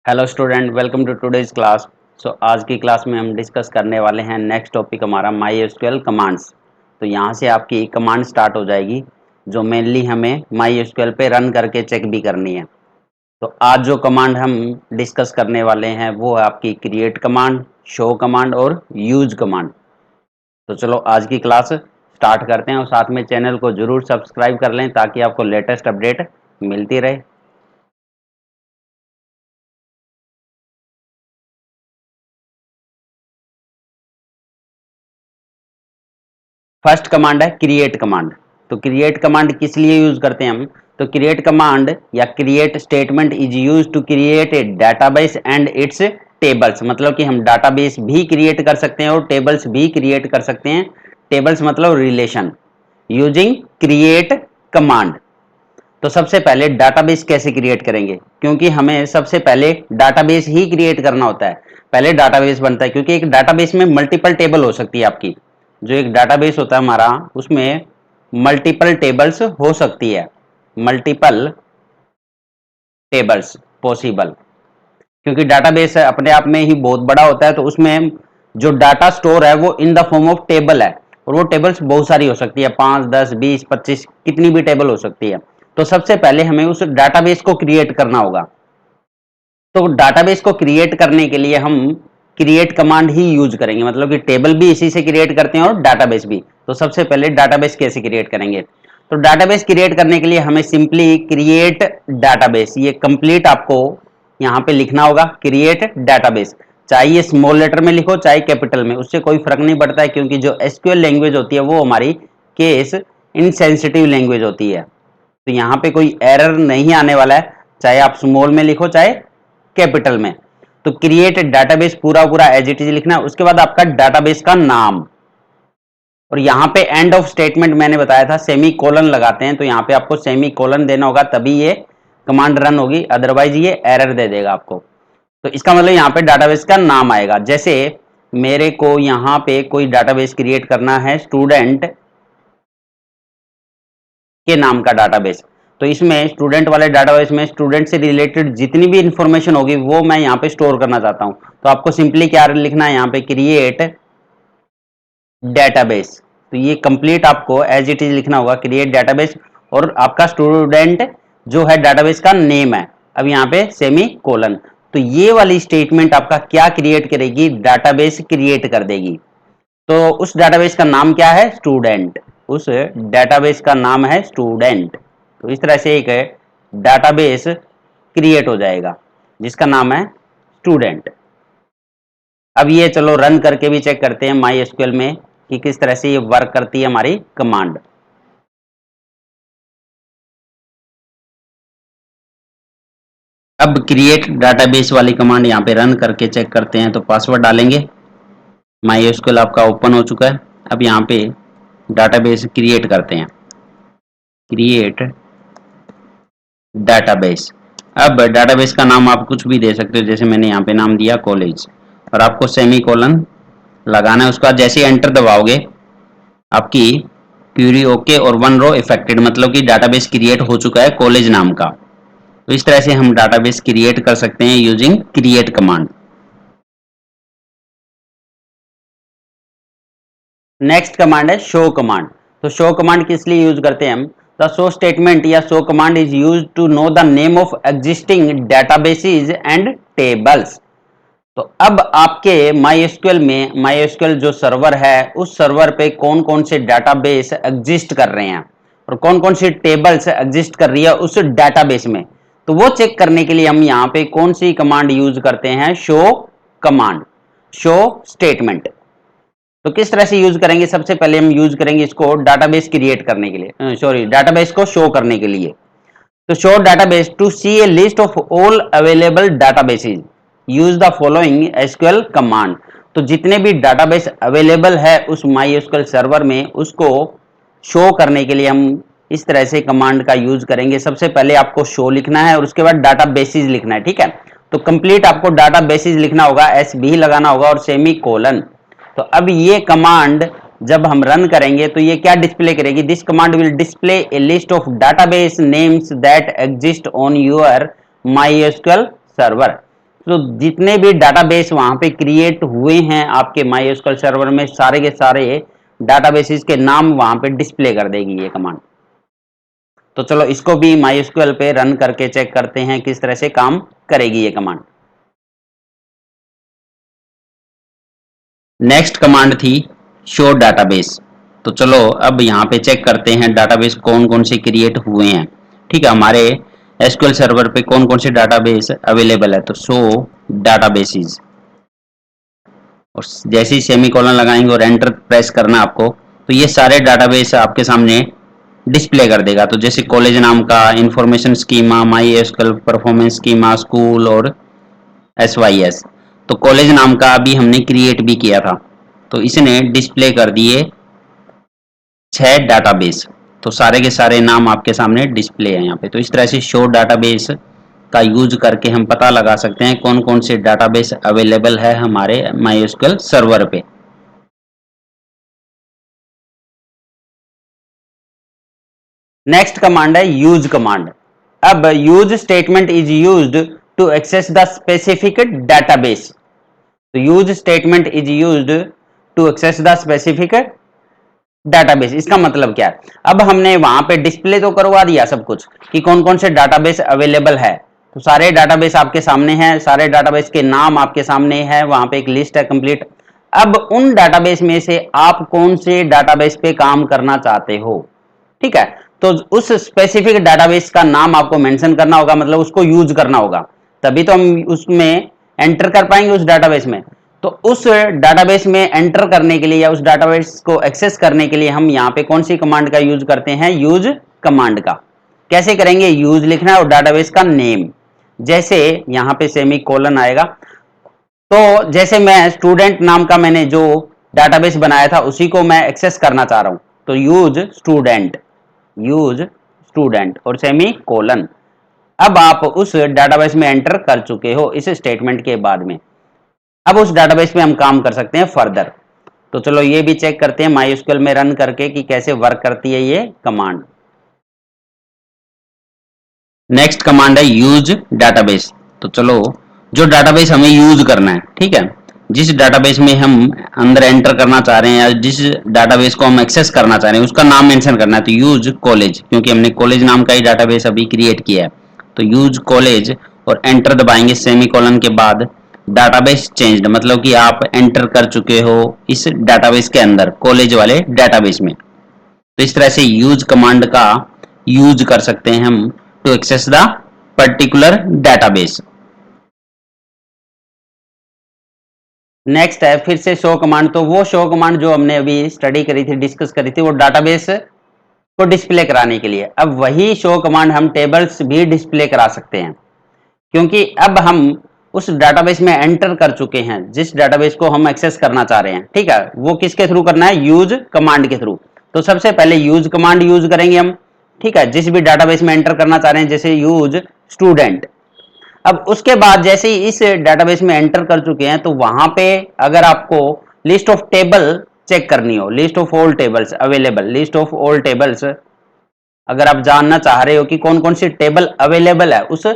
Hello student, welcome to today's class. आज की class में हम डिस्कस करने वाले हैं नेक्स्ट टॉपिक हमारा माई एसक्यूएल कमांड्स। तो यहाँ से आपकी कमांड स्टार्ट हो जाएगी जो मेनली हमें माई एसक्यूएल पे रन करके चेक भी करनी है। तो आज जो कमांड हम डिस्कस करने वाले हैं वो है आपकी क्रिएट कमांड, शो कमांड और यूज कमांड। तो चलो आज की क्लास स्टार्ट करते हैं और साथ में चैनल को जरूर सब्सक्राइब कर लें ताकि आपको लेटेस्ट अपडेट मिलती रहे। फर्स्ट कमांड है क्रिएट कमांड। तो क्रिएट कमांड किस लिए यूज करते हैं हम? तो क्रिएट कमांड या create statement is use to create a database and its tables. मतलब कि हम डाटाबेस भी क्रिएट कर सकते हैं और टेबल्स भी क्रिएट कर सकते हैं। टेबल्स मतलब रिलेशन यूजिंग क्रिएट कमांड। तो सबसे पहले डाटाबेस कैसे क्रिएट करेंगे, क्योंकि हमें सबसे पहले डाटाबेस ही क्रिएट करना होता है। पहले डाटाबेस बनता है क्योंकि एक डाटाबेस में मल्टीपल टेबल हो सकती है आपकी। जो एक डाटाबेस होता है हमारा उसमें मल्टीपल टेबल्स हो सकती है, मल्टीपल टेबल्स पॉसिबल। क्योंकि डाटाबेस अपने आप में ही बहुत बड़ा होता है तो उसमें जो डाटा स्टोर है वो in the form of table है और वो टेबल्स बहुत सारी हो सकती है, 5 10 20 25 कितनी भी टेबल हो सकती है। तो सबसे पहले हमें उस डाटाबेस को क्रिएट करना होगा। तो डाटाबेस को क्रिएट करने के लिए हम क्रिएट कमांड ही यूज करेंगे, मतलब कि टेबल भी इसी से क्रिएट करते हैं और डाटाबेस भी। तो सबसे पहले डाटाबेस कैसे क्रिएट करेंगे? तो डाटाबेस क्रिएट करने के लिए हमें सिंपली क्रिएट डाटाबेस, ये कंप्लीट आपको यहाँ पे लिखना होगा। क्रिएट डाटाबेस, चाहे ये स्मॉल लेटर में लिखो चाहे कैपिटल में, उससे कोई फर्क नहीं पड़ता है, क्योंकि जो एसक्यूएल लैंग्वेज होती है वो हमारी केस इनसेंसिटिव लैंग्वेज होती है। तो यहाँ पे कोई एरर नहीं आने वाला है, चाहे आप स्मॉल में लिखो चाहे कैपिटल में। तो क्रिएट डाटाबेस पूरा पूरा एज इट इज लिखना है। उसके बाद आपका डाटाबेस का नाम, और यहाँ पे एंड ऑफ स्टेटमेंट मैंने बताया था सेमी कोलन लगाते हैं, तो यहाँ पे आपको सेमी कोलन देना होगा तभी ये कमांड रन होगी, अदरवाइज ये एरर दे देगा आपको। तो इसका मतलब यहाँ पे डाटाबेस का नाम आएगा। जैसे मेरे को यहाँ पे कोई डाटाबेस क्रिएट करना है स्टूडेंट के नाम का डाटाबेस। तो इसमें स्टूडेंट वाले डाटाबेस में स्टूडेंट से रिलेटेड जितनी भी इंफॉर्मेशन होगी वो मैं यहाँ पे स्टोर करना चाहता हूँ। तो आपको सिंपली क्या लिखना है यहाँ पे, क्रिएट डेटाबेस। तो ये कंप्लीट आपको एज इट इज लिखना होगा, क्रिएट डेटाबेस, और आपका स्टूडेंट जो है डाटाबेस का नेम है, अब यहाँ पे सेमी कोलन। तो ये वाली स्टेटमेंट आपका क्या क्रिएट करेगी? डाटाबेस क्रिएट कर देगी। तो उस डेटाबेस का नाम क्या है? स्टूडेंट। उस डेटाबेस का नाम है स्टूडेंट। तो इस तरह से एक डेटाबेस क्रिएट हो जाएगा जिसका नाम है स्टूडेंट। अब ये चलो रन करके भी चेक करते हैं माई एसक्यूएल में कि किस तरह से ये वर्क करती है हमारी कमांड। अब क्रिएट डाटाबेस वाली कमांड यहाँ पे रन करके चेक करते हैं। तो पासवर्ड डालेंगे, माई एसक्यूएल आपका ओपन हो चुका है। अब यहाँ पे डाटाबेस क्रिएट करते हैं, क्रिएट डाटाबेस। अब डाटाबेस का नाम आप कुछ भी दे सकते हो, जैसे मैंने यहाँ पे नाम दिया कॉलेज, और आपको सेमी कोलन लगाना है। उसका जैसे ही एंटर दबाओगे आपकी क्यूरी ओके और 1 रो इफेक्टेड, मतलब कि डाटाबेस क्रिएट हो चुका है कॉलेज नाम का। तो इस तरह से हम डाटाबेस क्रिएट कर सकते हैं using create command. Next command है शो कमांड। तो शो कमांड किस लिए यूज करते हैं हम? द शो स्टेटमेंट या show command is use to know the name of existing databases and tables. तो अब आपके MySQL में MySQL जो सर्वर है उस सर्वर पे कौन कौन से डाटाबेस एग्जिस्ट कर रहे हैं और कौन कौन सी टेबल्स एग्जिस्ट कर रही है उस डाटाबेस में, तो वो चेक करने के लिए हम यहाँ पे कौन सी कमांड यूज करते हैं? Show command, show statement. तो किस तरह से यूज करेंगे? सबसे पहले हम यूज करेंगे इसको डाटाबेस क्रिएट करने के लिए, सॉरी डाटाबेस को शो करने के लिए। तो show database to see a list of all available databases use the following SQL command. तो जितने भी डाटाबेस अवेलेबल है उस MySQL सर्वर में उसको शो करने के लिए हम इस तरह से कमांड का यूज करेंगे। सबसे पहले आपको शो लिखना है और उसके बाद डाटाबेसेस लिखना है, ठीक है। तो कंप्लीट आपको डाटाबेसेस लिखना होगा, एस भी लगाना होगा और सेमी कोलन। तो अब ये कमांड जब हम रन करेंगे तो ये क्या डिस्प्ले करेगी? This command will display A list of database names that exist on your MySQL server. तो जितने भी डाटाबेस वहां पे क्रिएट हुए हैं आपके MySQL सर्वर में, सारे के सारे डाटाबेसेस के नाम वहां पे डिस्प्ले कर देगी ये कमांड। तो चलो इसको भी MySQL पे रन करके चेक करते हैं किस तरह से काम करेगी ये कमांड। नेक्स्ट कमांड थी शो डाटाबेस। तो चलो अब यहाँ पे चेक करते हैं डाटाबेस कौन कौन से क्रिएट हुए हैं। ठीक है, हमारे एसक्यूएल सर्वर पे कौन कौन से डाटाबेस अवेलेबल है। तो शो डाटाबेसेस, और जैसे ही सेमीकोलन लगाएंगे और एंटर प्रेस करना आपको, तो ये सारे डाटाबेस आपके सामने डिस्प्ले कर देगा। तो जैसे कॉलेज नाम का, information schema, MySQL performance schema, school और SYS। तो कॉलेज नाम का अभी हमने क्रिएट भी किया था, तो इसने डिस्प्ले कर दिए 6 डाटाबेस। तो सारे के सारे नाम आपके सामने डिस्प्ले है यहाँ पे। तो इस तरह से शो डाटाबेस का यूज करके हम पता लगा सकते हैं कौन कौन से डाटाबेस अवेलेबल है हमारे MySQL सर्वर पे। नेक्स्ट कमांड है यूज कमांड। अब use statement is used to access the specific database. तो use statement is used to access the specific database. इसका मतलब क्या है, अब हमने वहां पे डिस्प्ले तो करवा दिया सब कुछ कि कौन कौन से डाटाबेस अवेलेबल है। तो सारे डाटाबेस आपके सामने हैं, सारे डाटाबेस के नाम आपके सामने है, वहां पे एक लिस्ट है कंप्लीट। अब उन डाटाबेस में से आप कौन से डाटाबेस पे काम करना चाहते हो, ठीक है, तो उस स्पेसिफिक डाटाबेस का नाम आपको मेंशन करना होगा, मतलब उसको यूज करना होगा, तभी तो हम उसमें एंटर कर पाएंगे उस डाटाबेस में। तो उस डाटाबेस में एंटर करने के लिए या उस डाटाबेस को एक्सेस करने के लिए हम यहाँ पे कौन सी कमांड का यूज करते हैं, यूज कमांड का। कैसे करेंगे, यूज लिखना है और डाटाबेस का नेम, जैसे यहाँ पे सेमी कोलन आएगा। तो जैसे मैं स्टूडेंट नाम का मैंने जो डाटाबेस बनाया था उसी को मैं एक्सेस करना चाह रहा हूं, तो यूज स्टूडेंट, यूज स्टूडेंट और सेमी कोलन। अब आप उस डाटाबेस में एंटर कर चुके हो इस स्टेटमेंट के बाद में। अब उस डाटाबेस में हम काम कर सकते हैं फर्दर। तो चलो ये भी चेक करते हैं MySQL में रन करके कि कैसे वर्क करती है ये कमांड। नेक्स्ट कमांड है यूज डाटाबेस। तो चलो जो डाटाबेस हमें यूज करना है, ठीक है, जिस डाटाबेस में हम अंदर एंटर करना चाह रहे हैं या जिस डाटाबेस को हम एक्सेस करना चाह रहे हैं उसका नाम मेंशन करना है। तो यूज कॉलेज, क्योंकि हमने कॉलेज नाम का ही डाटाबेस अभी क्रिएट किया है, तो यूज कॉलेज और एंटर दबाएंगे सेमीकोलन के बाद। डाटाबेस चेंज्ड, मतलब कि आप एंटर कर चुके हो इस डाटाबेस के अंदर, कॉलेज वाले डाटाबेस में। तो इस तरह से यूज कमांड का यूज कर सकते हैं हम to access the particular database. Next है फिर से शो कमांड। तो वो शो कमांड जो हमने अभी स्टडी करी थी, डिस्कस करी थी, वो डाटाबेस को डिस्प्ले कराने के लिए। अब वही शो कमांड हम टेबल्स भी डिस्प्ले करा सकते हैं, क्योंकि अब हम उस डाटाबेस में एंटर कर चुके हैं जिस डाटाबेस को हम एक्सेस करना चाह रहे हैं, ठीक है, वो किसके थ्रू करना है, यूज कमांड के थ्रू। तो सबसे पहले यूज कमांड यूज करेंगे हम, ठीक है, जिस भी डाटाबेस में एंटर करना चाह रहे हैं, जैसे यूज स्टूडेंट। अब उसके बाद जैसे ही इस डाटाबेस में एंटर कर चुके हैं, तो वहां पे अगर आपको लिस्ट ऑफ टेबल चेक करनी हो, list of all tables available, list of all tables, अगर आप जानना चाह रहे हो कि कौन कौन सी टेबल अवेलेबल है उस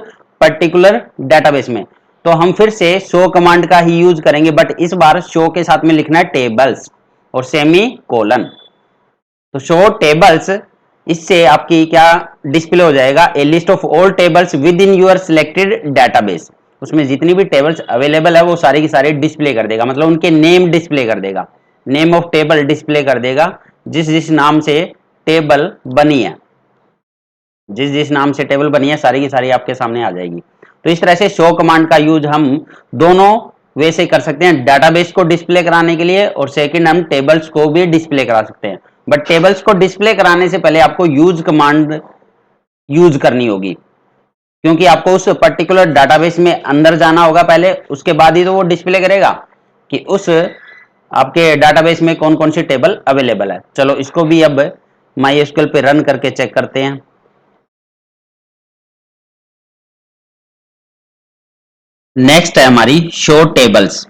पर्टिकुलर डाटाबेस में, तो हम फिर से शो कमांड का ही यूज करेंगे, बट इस बार शो के साथ में लिखना है टेबल्स और सेमी कोलन। तो शो टेबल्स, इससे आपकी क्या डिस्प्ले हो जाएगा, a list of all tables within your selected database. उसमें जितनी भी टेबल्स अवेलेबल है वो सारी की सारी डिस्प्ले कर देगा, मतलब उनके नेम डिस्प्ले कर देगा, नेम ऑफ टेबल डिस्प्ले कर देगा, जिस जिस नाम से टेबल बनी है, जिस जिस नाम से टेबल बनी है सारी की सारी आपके सामने आ जाएगी। तो इस तरह से शो कमांड का यूज हम दोनों वे से कर सकते हैं, डाटाबेस को डिस्प्ले कराने के लिए और सेकंड हम टेबल्स को भी डिस्प्ले करा सकते हैं। बट टेबल्स को डिस्प्ले कराने से पहले आपको यूज कमांड यूज करनी होगी, क्योंकि आपको उस पर्टिकुलर डाटाबेस में अंदर जाना होगा पहले, उसके बाद ही तो वो डिस्प्ले करेगा कि उस आपके डाटाबेस में कौन कौन सी टेबल अवेलेबल है। चलो इसको भी अब MySQL पे रन करके चेक करते हैं। नेक्स्ट है हमारी शो टेबल्स।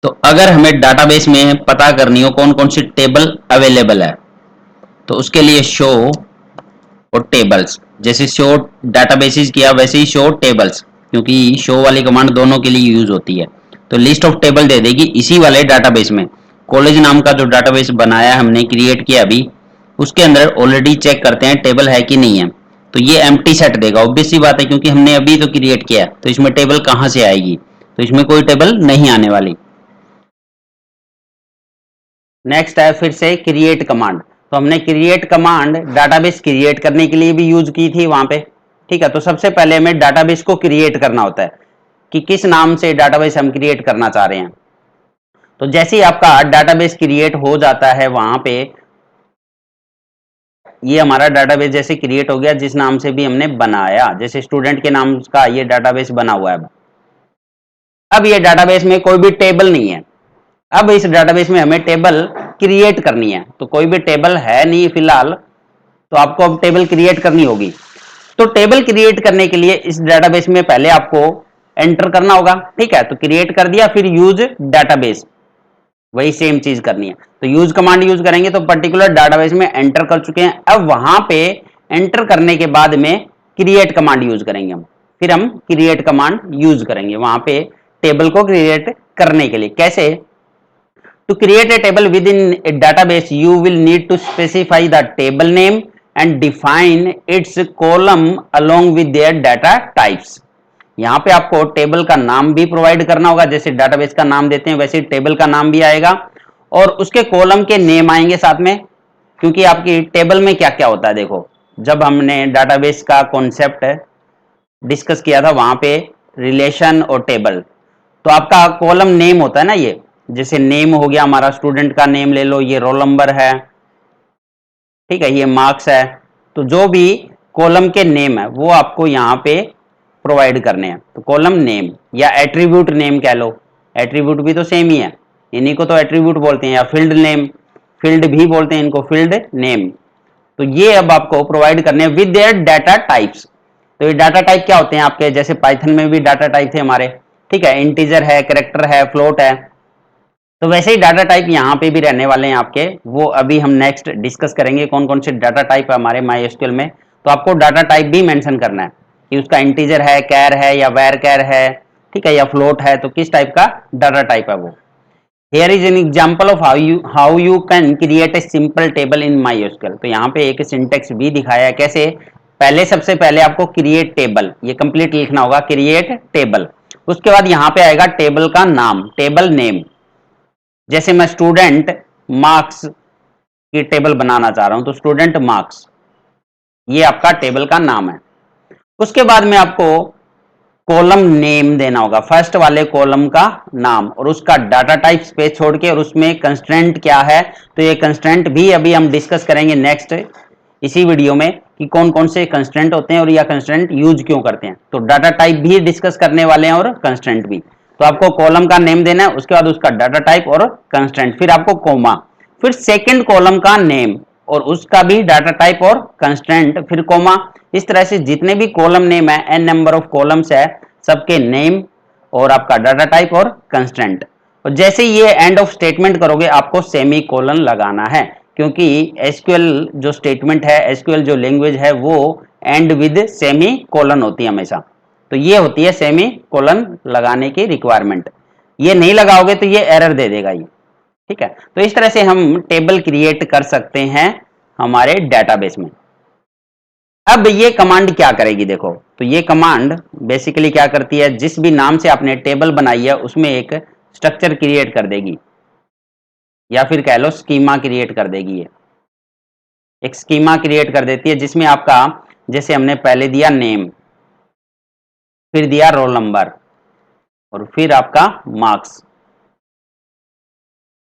तो अगर हमें डाटाबेस में पता करनी हो कौन कौन सी टेबल अवेलेबल है, तो उसके लिए शो और टेबल्स, जैसे शो डाटाबेसेस किया वैसे ही शो टेबल्स। क्योंकि शो वाली कमांड दोनों के लिए यूज होती है। तो लिस्ट ऑफ टेबल दे देगी इसी वाले डाटाबेस में। कॉलेज नाम का जो डाटाबेस बनाया हमने, क्रिएट किया अभी, उसके अंदर ऑलरेडी चेक करते हैं टेबल है कि नहीं है। तो ये एम्प्टी सेट देगा, ऑब्वियस सी बात है क्योंकि हमने अभी तो क्रिएट किया, तो इसमें टेबल कहां से आएगी, तो इसमें कोई टेबल नहीं आने वाली। नेक्स्ट है फिर से क्रिएट कमांड। तो हमने क्रिएट कमांड डाटाबेस क्रिएट करने के लिए भी यूज की थी वहां पे। ठीक है, तो सबसे पहले हमें डाटाबेस को क्रिएट करना होता है कि किस नाम से डाटाबेस हम क्रिएट करना चाह रहे हैं। तो जैसे ही आपका डाटाबेस क्रिएट हो जाता है वहां पे, ये हमारा डाटाबेस जैसे क्रिएट हो गया जिस नाम से भी हमने बनाया, जैसे स्टूडेंट के नाम का ये डाटाबेस बना हुआ है। अब ये डाटाबेस में कोई भी टेबल नहीं है। अब इस डाटाबेस में हमें टेबल क्रिएट करनी है, तो कोई भी टेबल है नहीं फिलहाल, तो आपको अब टेबल क्रिएट करनी होगी। तो टेबल क्रिएट करने के लिए इस डाटाबेस में पहले आपको एंटर करना होगा। ठीक है, तो क्रिएट कर दिया, फिर यूज डाटाबेस, वही सेम चीज करनी है। तो यूज कमांड यूज करेंगे, तो पर्टिकुलर डाटाबेस में एंटर कर चुके हैं। अब वहां पे एंटर करने के बाद में क्रिएट कमांड यूज करेंगे हम। फिर हम क्रिएट कमांड यूज करेंगे वहां पे टेबल को क्रिएट करने के लिए। कैसे? To create a table within a database, you will need to specify the table name and define its column along with their data types. यहाँ पे आपको टेबल का नाम भी प्रोवाइड करना होगा, जैसे डाटाबेस का नाम देते हैं वैसे टेबल का नाम भी आएगा और उसके कॉलम के नेम आएंगे साथ में। क्योंकि आपकी टेबल में क्या क्या होता है, देखो जब हमने डाटाबेस का कॉन्सेप्ट डिस्कस किया था वहां पे रिलेशन और टेबल, तो आपका कॉलम नेम होता है ना, ये जैसे नेम हो गया हमारा, स्टूडेंट का नेम ले लो, ये रोल नंबर है, ठीक है, ये मार्क्स है। तो जो भी कॉलम के नेम है वो आपको यहाँ पे प्रोवाइड करने हैं। तो कॉलम नेम या एट्रीब्यूट नेम कह लो, एट्रीब्यूट भी तो सेम ही है, इन्हीं को तो एट्रीब्यूट बोलते हैं, या फील्ड नेम, फील्ड भी बोलते हैं इनको, फील्ड नेम। तो ये अब आपको प्रोवाइड करने हैं विद देयर डाटा टाइप्स। तो ये डाटा टाइप क्या होते हैं आपके, जैसे पाइथन में भी डाटा टाइप थे हमारे, ठीक है, इंटीजर है, कैरेक्टर है, फ्लोट है। तो वैसे ही डाटा टाइप यहाँ पे भी रहने वाले हैं आपके, वो अभी हम नेक्स्ट डिस्कस करेंगे कौन कौन से डाटा टाइप है हमारे माई एसक्यूएल में। तो आपको डाटा टाइप भी मेंशन करना है कि उसका इंटीजर है, कैर है या वैर कैर है, ठीक है, या फ्लोट है, तो किस टाइप का डाटा टाइप है वो। Here is an example of how you can create a simple table in my SQL. तो यहाँ पे एक सिंटेक्स भी दिखाया है कैसे। पहले सबसे पहले आपको क्रिएट टेबल, ये कंप्लीट लिखना होगा, क्रिएट टेबल। उसके बाद यहाँ पे आएगा टेबल का नाम, टेबल नेम। जैसे मैं स्टूडेंट मार्क्स की टेबल बनाना चाह रहा हूं, तो स्टूडेंट मार्क्स ये आपका टेबल का नाम है। उसके बाद में आपको कॉलम नेम देना होगा, फर्स्ट वाले कॉलम का नाम और उसका डाटा टाइप स्पेस छोड़ के, और उसमें कंस्ट्रेंट क्या है। तो ये कंस्ट्रेंट भी अभी हम डिस्कस करेंगे नेक्स्ट इसी वीडियो में कि कौन कौन से कंस्ट्रेंट होते हैं और या कंस्ट्रेंट यूज क्यों करते हैं। तो डाटा टाइप भी डिस्कस करने वाले हैं और कंस्ट्रेंट भी। तो आपको कॉलम का नेम देना है, उसके बाद उसका डाटा टाइप और कंस्ट्रेंट, फिर आपको कोमा, फिर सेकंड कॉलम का नेम और उसका भी डाटा टाइप और कंस्ट्रेंट, फिर कोमा। इस तरह से जितने भी कॉलम नेम है, एन नंबर ऑफ कॉलम्स है, सबके नेम और आपका डाटा टाइप और कंस्ट्रेंट। और जैसे ये एंड ऑफ स्टेटमेंट करोगे आपको सेमी कोलन लगाना है, क्योंकि एसक्यूएल जो स्टेटमेंट है, एसक्यूएल जो लैंग्वेज है, वो एंड विद सेमी कोलन होती है हमेशा। तो ये होती है सेमी कोलन लगाने की रिक्वायरमेंट। ये नहीं लगाओगे तो ये एरर दे देगा ये। ठीक है, तो इस तरह से हम टेबल क्रिएट कर सकते हैं हमारे डेटाबेस में। अब ये कमांड क्या करेगी देखो, तो ये कमांड बेसिकली क्या करती है, जिस भी नाम से आपने टेबल बनाई है उसमें एक स्ट्रक्चर क्रिएट कर देगी, या फिर कह लो स्कीमा क्रिएट कर देगी। ये एक स्कीमा क्रिएट कर देती है जिसमें आपका, जैसे हमने पहले दिया नेम, फिर दिया रोल नंबर और फिर आपका मार्क्स।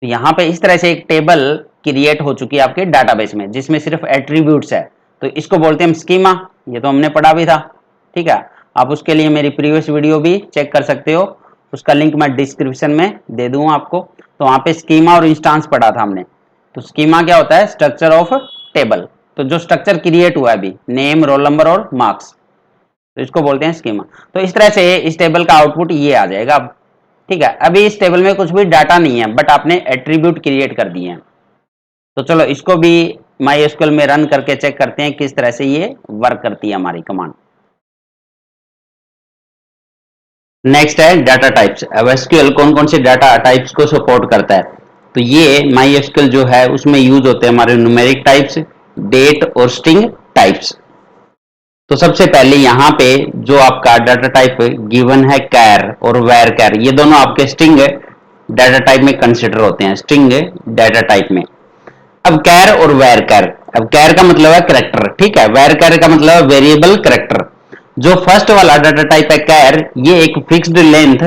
तो यहां पे इस तरह से एक टेबल क्रिएट हो चुकी है आपके डाटाबेस में जिसमें सिर्फ एट्रीब्यूट्स है। तो इसको बोलते हैं स्कीमा, ये तो हमने पढ़ा भी था। ठीक है, आप उसके लिए मेरी प्रीवियस वीडियो भी चेक कर सकते हो, उसका लिंक मैं डिस्क्रिप्शन में दे दूंगा आपको। तो वहां पे स्कीमा और इंस्टांस पढ़ा था हमने। तो स्कीमा क्या होता है, स्ट्रक्चर ऑफ टेबल। तो जो स्ट्रक्चर क्रिएट हुआ है अभी, नेम, रोल नंबर और मार्क्स, तो इसको बोलते हैं स्कीमा। तो इस तरह से इस टेबल का आउटपुट ये आ जाएगा अब। ठीक है, अभी इस टेबल में कुछ भी डाटा नहीं है, बट आपने एट्रीब्यूट क्रिएट कर दिए हैं। तो चलो इसको भी माई एसक्यूएल में रन करके चेक करते हैं किस तरह से ये वर्क करती है हमारी कमांड। नेक्स्ट है डाटा टाइप्स। अब एसक्यूएल कौन कौन से डाटा टाइप्स को सपोर्ट करता है, तो ये माई एसक्यूएल जो है उसमें यूज होते हैं हमारे न्यूमेरिक टाइप्स, डेट और स्ट्रिंग टाइप्स। तो सबसे पहले यहाँ पे जो आपका डाटा टाइप गिवन है कैर और वेर कैर, ये दोनों आपके स्ट्रिंग डाटा टाइप में कंसिडर होते हैं, स्ट्रिंग डाटा टाइप में। अब कैर और वेर कैर, अब कैर का मतलब है करेक्टर, ठीक है, वेर कैर का मतलब है वेरिएबल करेक्टर। जो फर्स्ट वाला डाटा टाइप है कैर, ये एक फिक्स्ड लेंथ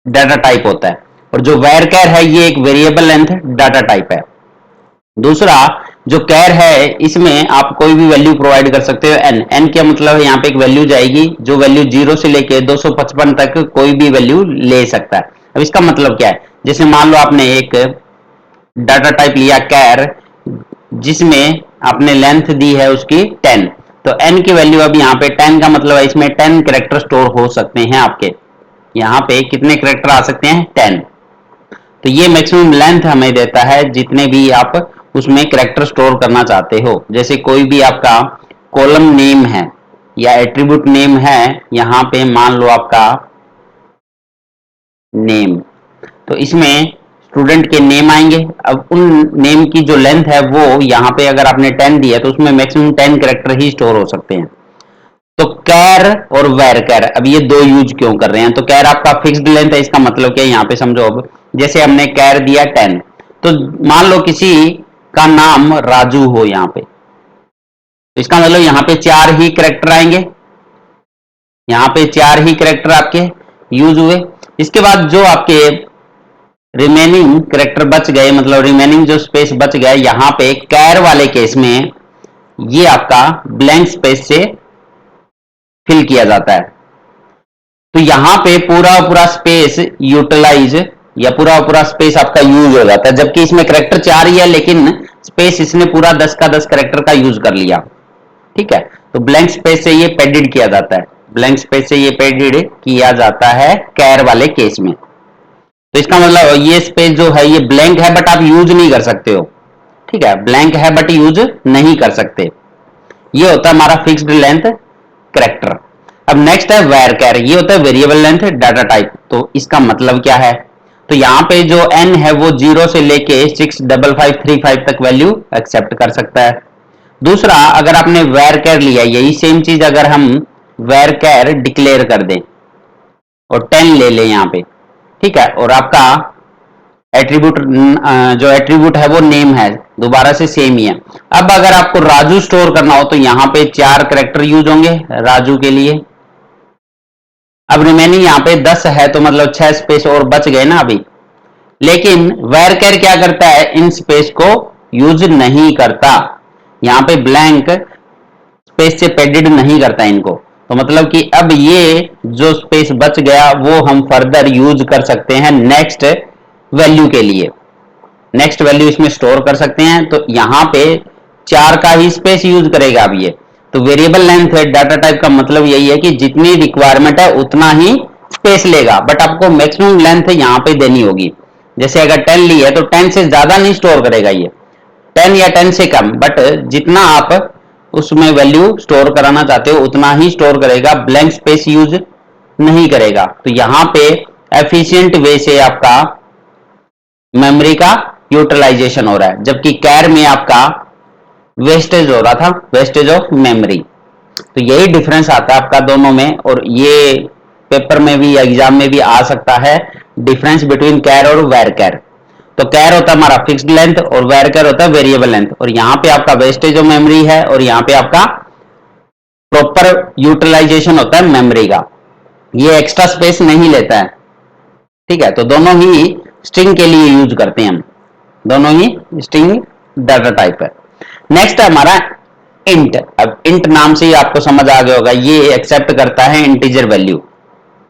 डाटा टाइप होता है, और जो वेर कैर है ये एक वेरिएबल लेंथ डाटा टाइप है। दूसरा जो कैर है इसमें आप कोई भी वैल्यू प्रोवाइड कर सकते हो, एन, एन क्या मतलब है, यहाँ पे एक वैल्यू जाएगी जो वैल्यू 0 से लेके 255 तक कोई भी वैल्यू ले सकता है। अब इसका मतलब क्या है, जैसे मान लो आपने एक डाटा टाइप लिया कैर, जिसमें आपने लेंथ दी है उसकी 10, तो एन की वैल्यू अब यहाँ पे 10 का मतलब है इसमें 10 कैरेक्टर स्टोर हो सकते हैं आपके, यहाँ पे कितने कैरेक्टर आ सकते हैं 10। तो ये मैक्सिमम लेंथ हमें देता है जितने भी आप उसमें कैरेक्टर स्टोर करना चाहते हो। जैसे कोई भी आपका कॉलम नेम है या एट्रीब्यूट नेम है, यहाँ पे मान लो आपका नेम, तो इसमें स्टूडेंट के नेम आएंगे। अब उन नेम की जो लेंथ है वो यहाँ पे अगर आपने 10 दिया तो उसमें मैक्सिमम 10 कैरेक्टर ही स्टोर हो सकते हैं। तो कैर और वेर कैर, अब ये दो यूज क्यों कर रहे हैं, तो कैर आपका फिक्स्ड लेंथ है, इसका मतलब क्या है यहाँ पे समझो। अब जैसे हमने कैर दिया 10, तो मान लो किसी का नाम राजू हो यहाँ पे, तो इसका मतलब यहाँ पे 4 ही कैरेक्टर आएंगे, यहाँ पे 4 ही कैरेक्टर आपके यूज हुए। इसके बाद जो आपके रिमेनिंग कैरेक्टर बच गए, मतलब रिमेनिंग जो स्पेस बच गया यहाँ पे कैर वाले केस में, ये आपका ब्लैंक स्पेस से फिल किया जाता है। तो यहां पे पूरा पूरा स्पेस यूटिलाइज या पूरा पूरा स्पेस आपका यूज हो जाता है, जबकि इसमें करेक्टर 4 ही है लेकिन स्पेस इसने पूरा 10 का 10 करेक्टर का यूज कर लिया, ठीक है। तो ब्लैंक स्पेस से ये पेडिड किया जाता है, ब्लैंक स्पेस से ये पेडिड किया जाता है कैर वाले केस में। तो इसका मतलब ये स्पेस जो है ये ब्लैंक है बट आप यूज नहीं कर सकते हो, ठीक है, ब्लैंक है बट यूज नहीं कर सकते। ये होता है हमारा फिक्स्ड लेंथ करेक्टर। अब नेक्स्ट है वेर कैर, ये होता है वेरिएबल लेंथ डाटा टाइप। तो इसका मतलब क्या है, तो यहाँ पे जो n है वो 0 से लेके 65535 तक वैल्यू एक्सेप्ट कर सकता है। दूसरा अगर आपने वेर कैर लिया, यही सेम चीज अगर हम वेर कैर डिक्लेयर कर दें और 10 ले लें यहाँ पे, ठीक है, और आपका एट्रीब्यूट जो एट्रीब्यूट है वो नेम है, दोबारा से सेम ही है। अब अगर आपको राजू स्टोर करना हो तो यहाँ पे 4 करेक्टर यूज होंगे राजू के लिए। अब रिमेनिंग यहाँ पे 10 है तो मतलब 6 स्पेस और बच गए ना अभी। लेकिन वेरकेर क्या करता है, इन स्पेस को यूज नहीं करता, यहाँ पे ब्लैंक स्पेस से पेडेड नहीं करता इनको। तो मतलब कि अब ये जो स्पेस बच गया वो हम फर्दर यूज कर सकते हैं नेक्स्ट वैल्यू के लिए, नेक्स्ट वैल्यू इसमें स्टोर कर सकते हैं। तो यहां पे 4 का ही स्पेस यूज करेगा अब ये। तो वेरिएबल लेंथ डाटा टाइप का मतलब यही है कि जितनी रिक्वायरमेंट है उतना ही स्पेस लेगा, बट आपको मैक्सिमम लेंथ यहां पे देनी होगी। जैसे अगर 10 ली है तो 10 से ज्यादा नहीं स्टोर करेगा ये, 10 या 10 से कम, बट जितना आप उसमें वैल्यू स्टोर कराना चाहते हो उतना ही स्टोर करेगा, ब्लैंक स्पेस यूज नहीं करेगा। तो यहां पे एफिशिएंट वे से आपका मेमोरी का यूटिलाइजेशन हो रहा है, जबकि कैर में आपका वेस्टेज हो रहा था, वेस्टेज ऑफ मेमोरी। तो यही डिफरेंस आता है आपका दोनों में, और ये पेपर में भी एग्जाम में भी आ सकता है, डिफरेंस बिटवीन कैर और वेर कैर। तो कैर होता है हमारा फिक्स्ड लेंथ और वेर कैर होता है वेरिएबल लेंथ, और यहाँ पे आपका वेस्टेज ऑफ मेमोरी है और यहाँ पे आपका प्रॉपर यूटिलाइजेशन होता है मेमोरी का, ये एक्स्ट्रा स्पेस नहीं लेता है, ठीक है। तो दोनों ही स्ट्रिंग के लिए यूज करते हैं हम, दोनों ही स्ट्रिंग डाटा टाइप है। नेक्स्ट है हमारा इंट। अब इंट नाम से ही आपको समझ आ गया होगा, ये एक्सेप्ट करता है इंटीजर वैल्यू,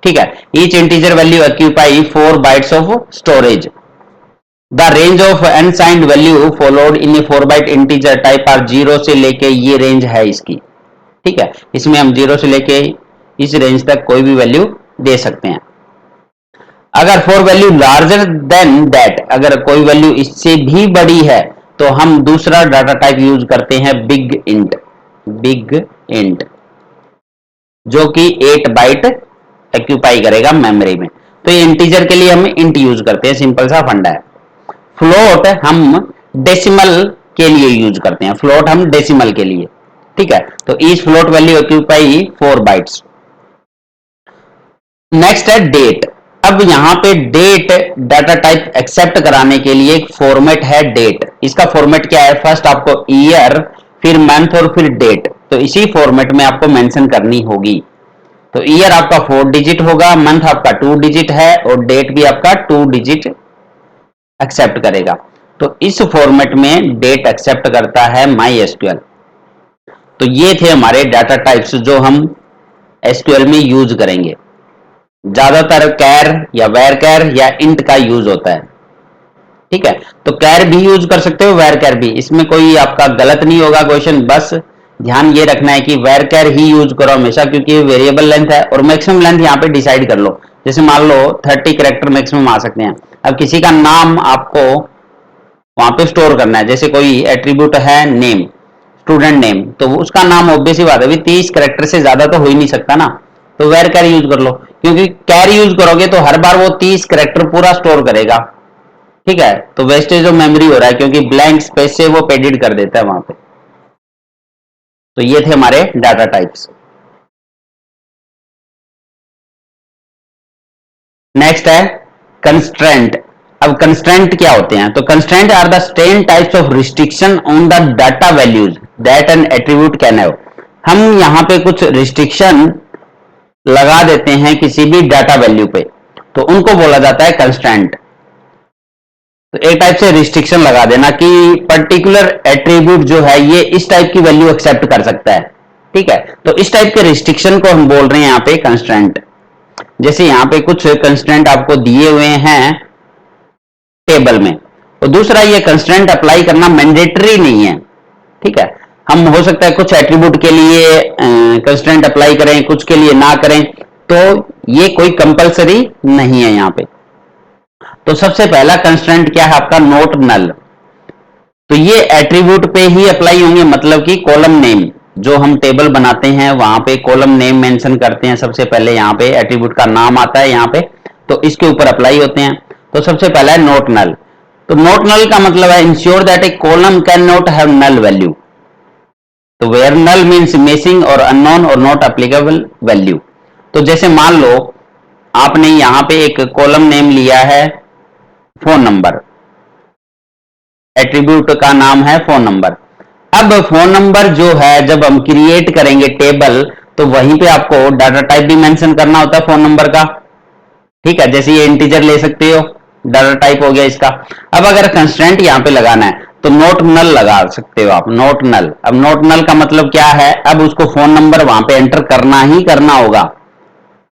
ठीक है। Each integer value occupy 4 bytes of storage. The range of unsigned value followed in a 4 byte integer type are 0 से लेके ये रेंज है इसकी, ठीक है। इसमें हम 0 से लेके इस रेंज तक कोई भी वैल्यू दे सकते हैं। अगर for value larger than that, अगर कोई वैल्यू इससे भी बड़ी है तो हम दूसरा डाटा टाइप यूज करते हैं बिग इंट, बिग इंट, जो कि 8 बाइट ऑक्यूपाई करेगा मेमोरी में। तो ये इंटीजर के लिए हम इंट यूज करते हैं, सिंपल सा फंडा है। फ्लोट हम डेसिमल के लिए यूज करते हैं, फ्लोट हम डेसिमल के लिए, ठीक है। तो each float value occupy 4 bytes. Next है डेट। अब यहां पे डेट डाटा टाइप एक्सेप्ट कराने के लिए एक फॉर्मेट है डेट। इसका फॉर्मेट क्या है, फर्स्ट आपको ईयर, फिर मंथ और फिर डेट, तो इसी फॉर्मेट में आपको मेंशन करनी होगी। तो ईयर आपका 4 डिजिट होगा, मंथ आपका 2 डिजिट है और डेट भी आपका 2 डिजिट एक्सेप्ट करेगा। तो इस फॉर्मेट में डेट एक्सेप्ट करता है माई एसक्यूएल। तो ये थे हमारे डाटा टाइप्स जो हम एसक्यूएल में यूज करेंगे। ज्यादातर कैर या वेर कैर या इंट का यूज होता है, ठीक है। तो कैर भी यूज कर सकते हो, वेर कैर भी, इसमें कोई आपका गलत नहीं होगा क्वेश्चन। बस ध्यान ये रखना है कि वेर कैर ही यूज करो हमेशा, क्योंकि वेरिएबल लेंथ है और मैक्सिमम लेंथ यहाँ पे डिसाइड कर लो। जैसे मान लो 30 कैरेक्टर मैक्सिमम आ सकते हैं। अब किसी का नाम आपको वहां पे स्टोर करना है, जैसे कोई एट्रीब्यूट है नेम, स्टूडेंट नेम, तो उसका नाम ऑब्वियस ही बात है, 30 कैरेक्टर से ज्यादा तो हो ही नहीं सकता ना। तो वेर कैर यूज कर लो, क्योंकि कैर यूज करोगे तो हर बार वो 30 कैरेक्टर पूरा स्टोर करेगा, ठीक है। तो वेस्टेज ऑफ मेमोरी हो रहा है, क्योंकि ब्लैंक स्पेस से वो पेडिड कर देता है वहां पे। तो ये थे हमारे डाटा टाइप्स। नेक्स्ट है कंस्ट्रेंट। अब कंस्ट्रेंट क्या होते हैं, तो constraint are the 10 types of restriction on the data values that an attribute can have. हम यहां पे कुछ रिस्ट्रिक्शन लगा देते हैं किसी भी डाटा वैल्यू पे, तो उनको बोला जाता है कंस्ट्रेंट। तो एक टाइप से रिस्ट्रिक्शन लगा देना कि पर्टिकुलर एट्रीब्यूट जो है ये इस टाइप की वैल्यू एक्सेप्ट कर सकता है, ठीक है। तो इस टाइप के रिस्ट्रिक्शन को हम बोल रहे हैं यहाँ पे कंस्ट्रेंट। जैसे यहाँ पे कुछ कंस्ट्रेंट आपको दिए हुए हैं टेबल में, और दूसरा ये कंस्ट्रेंट अप्लाई करना मैंडेटरी नहीं है, ठीक है। हम हो सकता है कुछ एट्रीब्यूट के लिए कंस्ट्रेंट अप्लाई करें, कुछ के लिए ना करें, तो ये कोई कंपलसरी नहीं है यहाँ पे। तो सबसे पहला कंस्ट्रेंट क्या है आपका, नोट नल। तो ये एट्रीब्यूट पे ही अप्लाई होंगे, मतलब कि कॉलम नेम जो हम टेबल बनाते हैं वहां पे कॉलम नेम मेंशन करते हैं, सबसे पहले यहाँ पे एट्रीब्यूट का नाम आता है यहाँ पे, तो इसके ऊपर अप्लाई होते हैं। तो सबसे पहला है नोट नल। तो नोट नल का मतलब है ensure that a column can not have null value. तो वेयर नल मीन्स मिसिंग और अननोन और नॉट एप्लीकेबल वैल्यू। तो जैसे मान लो आपने यहां पे एक कॉलम नेम लिया है फोन नंबर, एट्रीब्यूट का नाम है फोन नंबर। अब फोन नंबर जो है जब हम क्रिएट करेंगे टेबल, तो वहीं पे आपको डाटा टाइप भी मेंशन करना होता है फोन नंबर का, ठीक है। जैसे ये इंटीजर ले सकते हो, डाटा टाइप हो गया इसका। अब अगर कंस्ट्रेंट यहां पे लगाना है तो नोट नल लगा सकते हो आप, नोट नल। अब नोट नल का मतलब क्या है, अब उसको फोन नंबर वहां पे एंटर करना ही करना होगा,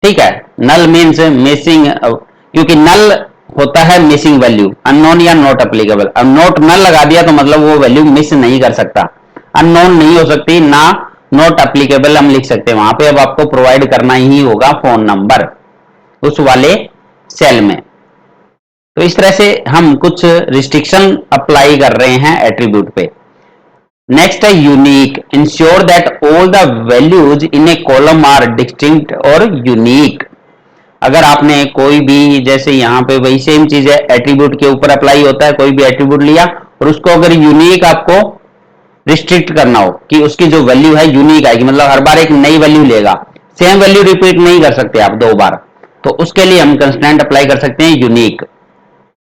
ठीक है। नल मीन्स मिसिंग, क्योंकि नल होता है मिसिंग वैल्यू, अननोन या नॉट एप्लीकेबल। अब नोट नल लगा दिया तो मतलब वो वैल्यू मिस नहीं कर सकता, अननोन नहीं हो सकती, ना नॉट एप्लीकेबल हम लिख सकते हैं वहां पे। अब आपको प्रोवाइड करना ही होगा फोन नंबर उस वाले सेल में। तो इस तरह से हम कुछ रिस्ट्रिक्शन अप्लाई कर रहे हैं एट्रीब्यूट पे। नेक्स्ट है unique. Ensure that all the values in a column are distinct और यूनिक। अगर आपने कोई भी, जैसे यहाँ पे वही सेम चीज है, एट्रीब्यूट के ऊपर अप्लाई होता है, कोई भी एट्रीब्यूट लिया और उसको अगर यूनिक आपको रिस्ट्रिक्ट करना हो कि उसकी जो वैल्यू है यूनिक आएगी, मतलब हर बार एक नई वैल्यू लेगा, सेम वैल्यू रिपीट नहीं कर सकते आप 2 बार, तो उसके लिए हम कंस्ट्रेंट अप्लाई कर सकते हैं unique.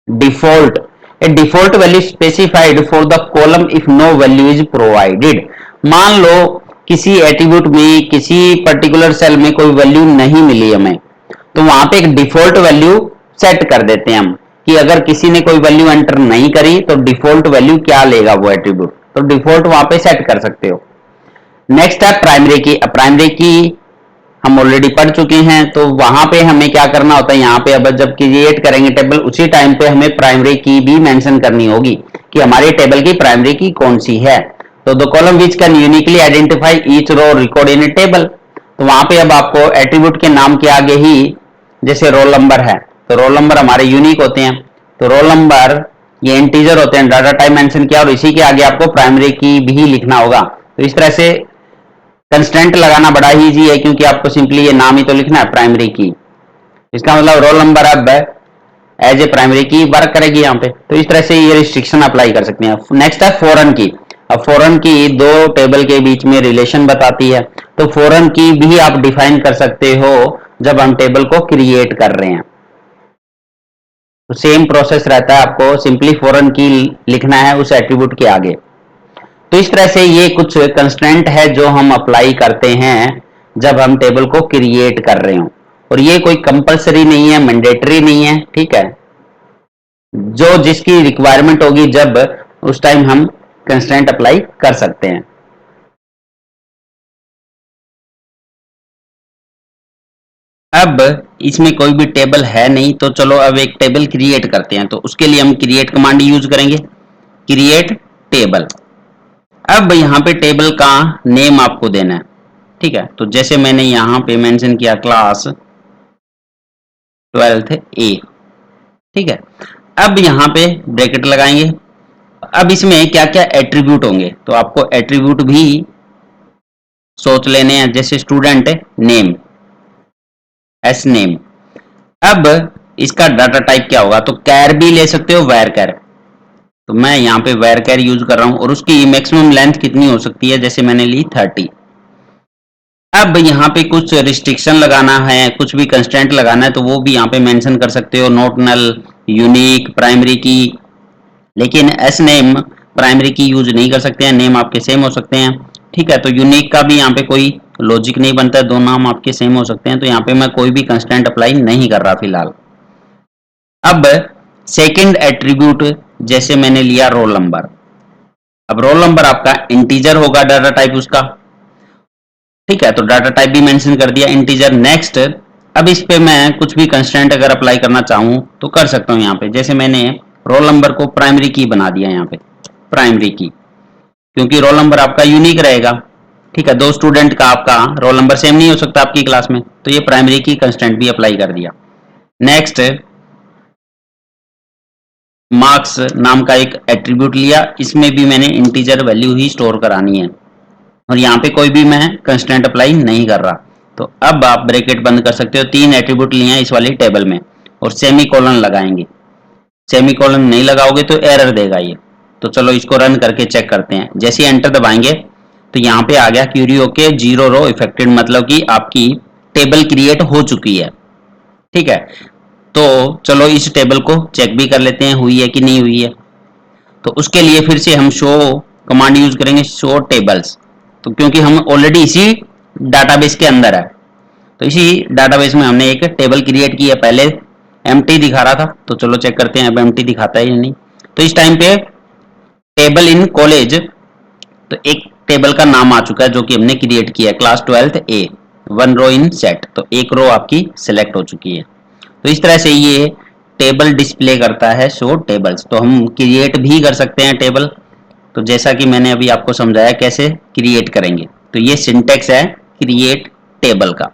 Default, a default value specified for the column if no value is provided. मान लो किसी एट्रीब्यूट में किसी पर्टिकुलर सेल में कोई वैल्यू नहीं मिली हमें, तो वहां पे एक डिफॉल्ट वैल्यू सेट कर देते हैं हम कि अगर किसी ने कोई वैल्यू एंटर नहीं करी तो डिफॉल्ट वैल्यू क्या लेगा वो एट्रीब्यूट, तो डिफॉल्ट वहां पे सेट कर सकते हो। नेक्स्ट है प्राइमरी की। प्राइमरी की हम ऑलरेडी पढ़ चुके हैं, तो वहां पे हमें क्या करना होता है, यहाँ पे अब जब क्रिएट करेंगे टेबल उसी टाइम पे हमें प्राइमरी की भी मेंशन करनी होगी कि हमारे टेबल की प्राइमरी की कौन सी है। तो the column which can uniquely identify each row record in a table. तो वहां पे अब आपको एट्रीब्यूट के नाम के आगे ही, जैसे रोल नंबर है तो रोल नंबर हमारे यूनिक होते हैं, तो रोल नंबर ये इंटीजर होते हैं, डाटा टाइप मेंशन किया और इसी के आगे आपको प्राइमरी की भी लिखना होगा। तो इस तरह से कंस्टेंट लगाना बड़ा ही इजी है, क्योंकि आपको सिंपली ये नाम ही तो लिखना है, प्राइमरी की। इसका मतलब रोल नंबर अब एज ए प्राइमरी की वर्क करेगी यहाँ पे। तो इस तरह से ये रिस्ट्रिक्शन अप्लाई कर सकते हैं। नेक्स्ट है फॉरेन की। अब फॉरेन की दो टेबल के बीच में रिलेशन बताती है, तो फॉरेन की भी आप डिफाइन कर सकते हो जब हम टेबल को क्रिएट कर रहे हैं। तो सेम प्रोसेस रहता है, आपको सिंपली फॉरेन की लिखना है उस एट्रीब्यूट के आगे। तो इस तरह से ये कुछ कंस्ट्रेंट है जो हम अप्लाई करते हैं जब हम टेबल को क्रिएट कर रहे हो, और ये कोई कंपलसरी नहीं है, मैंडेटरी नहीं है, ठीक है। जो जिसकी रिक्वायरमेंट होगी जब उस टाइम हम कंस्ट्रेंट अप्लाई कर सकते हैं। अब इसमें कोई भी टेबल है नहीं, तो चलो अब एक टेबल क्रिएट करते हैं। तो उसके लिए हम क्रिएट कमांड यूज करेंगे, क्रिएट टेबल। अब यहाँ पे टेबल का नेम आपको देना है, ठीक है। तो जैसे मैंने यहाँ पे मेंशन किया क्लास 12th ए, ठीक है। अब यहाँ पे ब्रैकेट लगाएंगे। अब इसमें क्या क्या एट्रीब्यूट होंगे, तो आपको एट्रीब्यूट भी सोच लेने हैं, जैसे स्टूडेंट नेम, एस नेम। अब इसका डाटा टाइप क्या होगा, तो कैर भी ले सकते हो, वेर कैर। तो मैं यहाँ पे वेर कैर यूज कर रहा हूँ, और उसकी मैक्सिमम लेंथ कितनी हो सकती है, जैसे मैंने ली 30। अब यहाँ पे कुछ रिस्ट्रिक्शन लगाना है, कुछ भी कंस्टेंट लगाना है, तो वो भी यहाँ पे मेंशन कर सकते हो, नॉट नल, यूनिक, प्राइमरी की। लेकिन एस नेम प्राइमरी की यूज नहीं कर सकते हैं, नेम आपके सेम हो सकते हैं, ठीक है। तो यूनिक का भी यहाँ पे कोई लॉजिक नहीं बनता है, दो नाम आपके सेम हो सकते हैं। तो यहाँ पे मैं कोई भी कंस्टेंट अप्लाई नहीं कर रहा फिलहाल। अब सेकंड एट्रीब्यूट, जैसे मैंने लिया रोल नंबर। अब रोल नंबर आपका इंटीजर होगा, डाटा टाइप उसका, ठीक है। तो डाटा टाइप भी मेंशन कर दिया, इंटीजर। नेक्स्ट, अब इस पे मैं कुछ भी कंस्टेंट अगर अप्लाई करना चाहूँ तो कर सकता हूँ यहाँ पे। जैसे मैंने रोल नंबर को प्राइमरी की बना दिया यहाँ पे, प्राइमरी की, क्योंकि रोल नंबर आपका यूनिक रहेगा, ठीक है। दो स्टूडेंट का आपका रोल नंबर सेम नहीं हो सकता आपकी क्लास में, तो ये प्राइमरी की कंस्टेंट भी अप्लाई कर दिया। नेक्स्ट, मार्क्स नाम का एक एट्रीब्यूट लिया, इसमें भी मैंने इंटीजर वैल्यू ही स्टोर करानी है, और यहाँ पे कोई भी मैं कंस्टेंट अप्लाई नहीं कर रहा। तो अब आप ब्रैकेट बंद कर सकते हो। तीन एट्रीब्यूट लिए हैं इस वाली टेबल में, और सेमी कॉलन लगाएंगे। सेमी कॉलन नहीं लगाओगे तो एरर देगा ये। तो चलो इसको रन करके चेक करते हैं। जैसे ही एंटर दबाएंगे तो यहाँ पे आ गया क्यूरी होके 0 रो इफेक्टेड, मतलब कि आपकी टेबल क्रिएट हो चुकी है, ठीक है। तो चलो इस टेबल को चेक भी कर लेते हैं हुई है कि नहीं हुई है। तो उसके लिए फिर से हम शो कमांड यूज करेंगे, शो टेबल्स। तो क्योंकि हम ऑलरेडी इसी डाटाबेस के अंदर है, तो इसी डाटाबेस में हमने एक टेबल क्रिएट की है। पहले एम्प्टी दिखा रहा था, तो चलो चेक करते हैं अब एम्प्टी दिखाता है या नहीं। तो इस टाइम पे टेबल इन कॉलेज, तो एक टेबल का नाम आ चुका है जो कि हमने क्रिएट किया है, क्लास 12th ए, 1 रो इन सेट। तो एक रो आपकी सिलेक्ट हो चुकी है। तो इस तरह से ये टेबल डिस्प्ले करता है, शो टेबल्स। तो हम क्रिएट भी कर सकते हैं टेबल, तो जैसा कि मैंने अभी आपको समझाया कैसे क्रिएट करेंगे। तो ये सिंटेक्स है क्रिएट टेबल का।